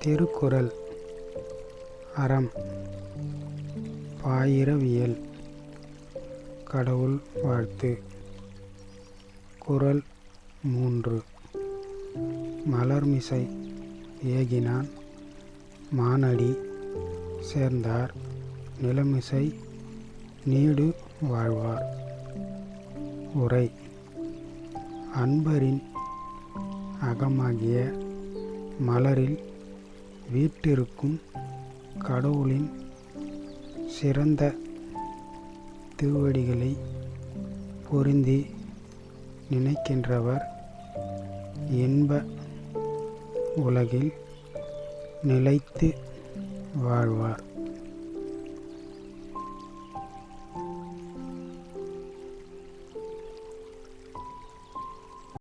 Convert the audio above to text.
திருக்குறள் அறம் பாயிரவியல் கடவுள் வாழ்த்து. குறள் 3. மலர்மிசை ஏகினான் மானடி சேர்ந்தார் நிலமிசை நீடு வாழ்வார். உரை: அன்பரின் அகமாகிய மலரில் வீற்றிருக்கும் கடவுளின் சிறந்த திருவடிகளை பொருந்தி நினைக்கின்றவர் இன்ப உலகில் நிலைத்து வாழ்வார்.